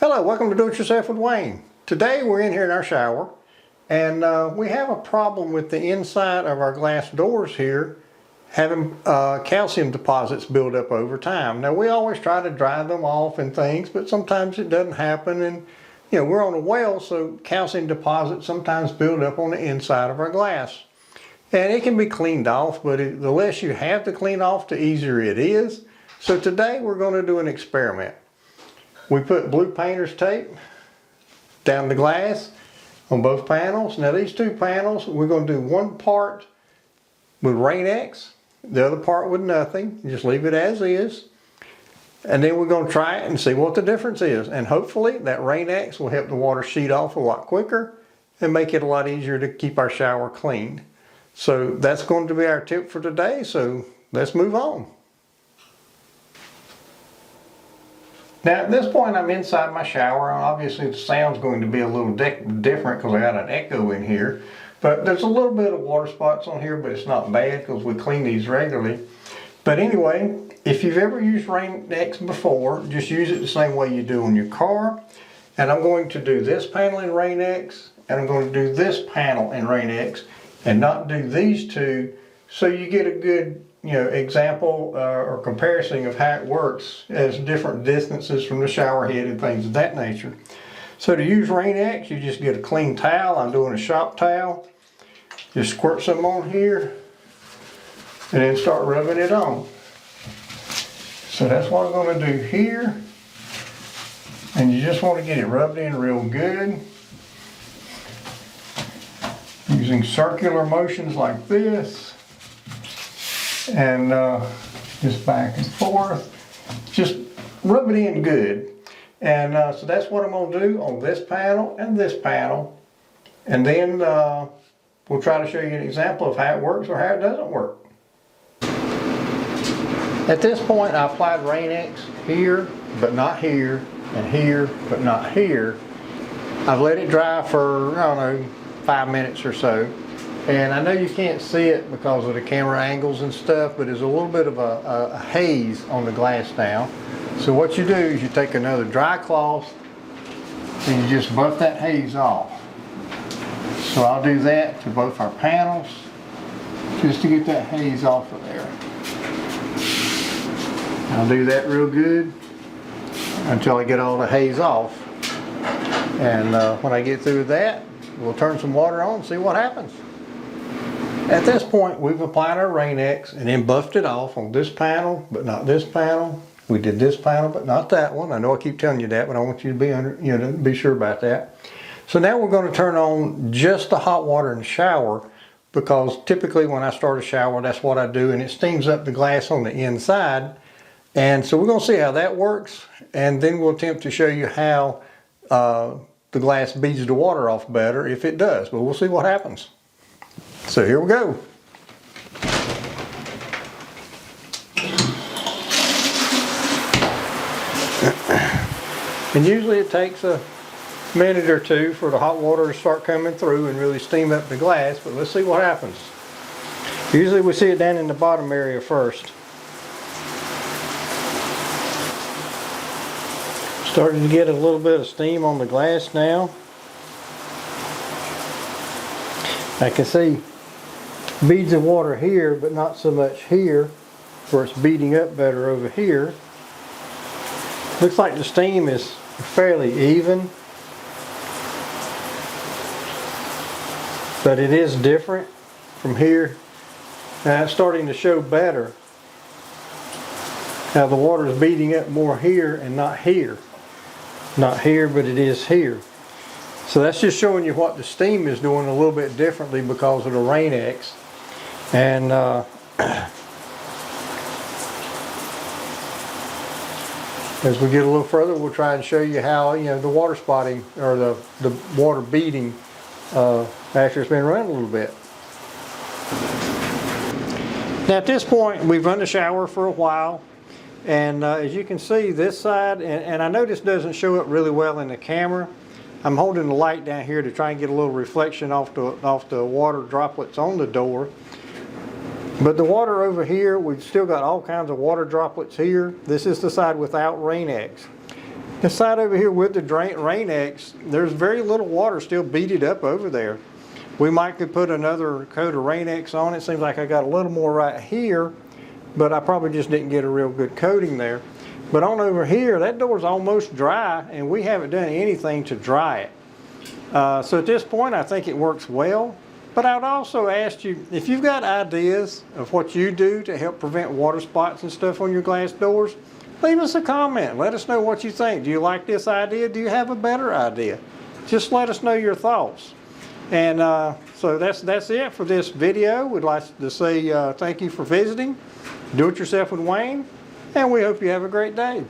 Hello, welcome to Do It Yourself with Wayne. Today we're in here in our shower and we have a problem with the inside of our glass doors here having calcium deposits build up over time. Now we always try to dry them off and things, but sometimes it doesn't happen, and we're on a well, so calcium deposits sometimes build up on the inside of our glass. And it can be cleaned off, but the less you have to clean off, the easier it is. So today we're going to do an experiment. We put blue painter's tape down the glass on both panels. Now these two panels, we're going to do one part with RainX, the other part with nothing. Just leave it as is. And then we're going to try it and see what the difference is. And hopefully that RainX will help the water sheet off a lot quicker and make it a lot easier to keep our shower clean. So that's going to be our tip for today. So let's move on. Now at this point I'm inside my shower, and obviously the sound's going to be a little different because I got an echo in here. But there's a little bit of water spots on here, but it's not bad because we clean these regularly. But anyway, if you've ever used RainX before, just use it the same way you do on your car. And I'm going to do this panel in RainX, and I'm going to do this panel in RainX, and not do these two, so you get a good example or comparison of how it works as different distances from the shower head and things of that nature. So to use RainX, you just get a clean towel. I'm doing a shop towel. Just squirt some on here and then start rubbing it on. So that's what I'm going to do here. And you just want to get it rubbed in real good. Using circular motions like this. And just back and forth. Just rub it in good. And so that's what I'm going to do on this panel and this panel. And then we'll try to show you an example of how it works or how it doesn't work. At this point I applied RainX here, but not here, and here, but not here. I've let it dry for, I don't know, 5 minutes or so. And I know you can't see it because of the camera angles and stuff, but there's a little bit of a haze on the glass now. So what you do is you take another dry cloth and you just buff that haze off. So I'll do that to both our panels just to get that haze off of there. I'll do that real good until I get all the haze off. And when I get through that, we'll turn some water on and see what happens. At this point, we've applied our RainX and then buffed it off on this panel, but not this panel. We did this panel, but not that one. I know I keep telling you that, but I want you to be be sure about that. So now we're going to turn on just the hot water in the shower, because typically when I start a shower, that's what I do, and it steams up the glass on the inside. And so we're going to see how that works, and then we'll attempt to show you how the glass beads the water off better if it does, but we'll see what happens. So here we go. And usually it takes a minute or two for the hot water to start coming through and really steam up the glass, but let's see what happens. Usually we see it down in the bottom area first. Starting to get a little bit of steam on the glass now. I can see beads of water here, but not so much here, where it's beating up better over here. Looks like the steam is fairly even, but it is different from here. Now it's starting to show better. Now the water is beating up more here and not here. Not here, but it is here. So that's just showing you what the steam is doing a little bit differently because of the RainX. And as we get a little further, we'll try and show you how the water spotting or the water beading after it's been running a little bit. Now at this point, we've run the shower for a while. And as you can see, this side, and I know this doesn't show up really well in the camera. I'm holding the light down here to try and get a little reflection off the water droplets on the door. But the water over here, we've still got all kinds of water droplets here. This is the side without RainX. This side over here with the RainX, there's very little water still beaded up over there. We might could put another coat of RainX on it. Seems like I got a little more right here, but I probably just didn't get a real good coating there. But on over here, that door's almost dry, and we haven't done anything to dry it. So at this point, I think it works well. But I would also ask you, if you've got ideas of what you do to help prevent water spots and stuff on your glass doors, leave us a comment. Let us know what you think. Do you like this idea? Do you have a better idea? Just let us know your thoughts. And so that's it for this video. We'd like to say thank you for visiting. Do it yourself with Wayne, and we hope you have a great day.